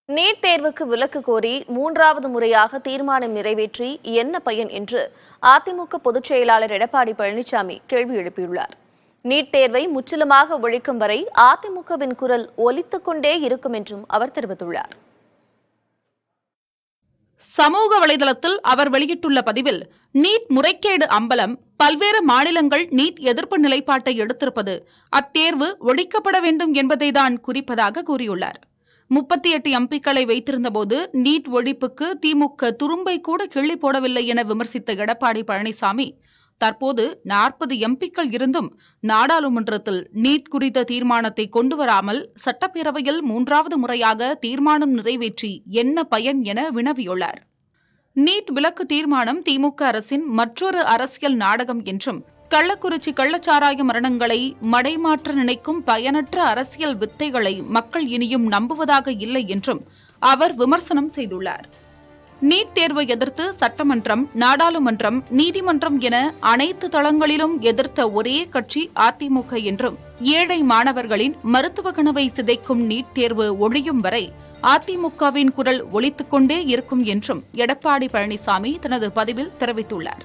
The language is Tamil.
நீட் தேர்வுக்கு விலக்கு கோரி மூன்றாவது முறையாக தீர்மானம் நிறைவேற்றி என்ன பயன் என்று அதிமுக பொதுச் செயலாளர் எடப்பாடி பழனிசாமி கேள்வி எழுப்பியுள்ளார். நீட் தேர்வை முற்றிலுமாக ஒழிக்கும் வரை அதிமுகவின் குரல் ஒலித்துக் கொண்டே இருக்கும் என்றும் அவர் தெரிவித்துள்ளார். சமூக வலைதளத்தில் அவர் வெளியிட்டுள்ள பதிவில், நீட் முறைகேடு அம்பலம், பல்வேறு மாநிலங்கள் நீட் எதிர்ப்பு நிலைப்பாட்டை எடுத்திருப்பது அத்தேர்வு ஒழிக்கப்பட வேண்டும் என்பதைதான் குறிப்பதாக கூறியுள்ளார். 38 எம்பிக்களை வைத்திருந்தபோது நீட் ஒழிப்புக்கு திமுக துரும்பை கூட கிள்ளி போடவில்லை என விமர்சித்த எடப்பாடி பழனிசாமி, தற்போது 40 எம்பிக்கள் இருந்தும் நாடாளுமன்றத்தில் நீட் குறித்த தீர்மானத்தை கொண்டுவராமல் சட்டப்பேரவையில் மூன்றாவது முறையாக தீர்மானம் நிறைவேற்றி என்ன பயன் என வினவியுள்ளார். நீட் விலக்கு தீர்மானம் திமுக அரசின் மற்றொரு அரசியல் நாடகம் என்றும், கள்ளக்குறிச்சி கள்ளச்சாராய மரணங்களை மடைமாற்ற நினைக்கும் பயனற்ற அரசியல் வித்தைகளை மக்கள் இனியும் நம்புவதாக இல்லை என்றும் அவர் விமர்சனம் செய்துள்ளார். நீட் தேர்வை எதிர்த்து சட்டமன்றம், நாடாளுமன்றம், நீதிமன்றம் என அனைத்து தளங்களிலும் எதிர்த்த ஒரே கட்சி அதிமுக என்றும், ஏழை மாணவர்களின் மருத்துவ கனவை சிதைக்கும் நீட் தேர்வு ஒழியும் வரை அதிமுகவின் குரல் ஒலித்துக் கொண்டே இருக்கும் என்றும் எடப்பாடி பழனிசாமி தனது பதிவில் தெரிவித்துள்ளார்.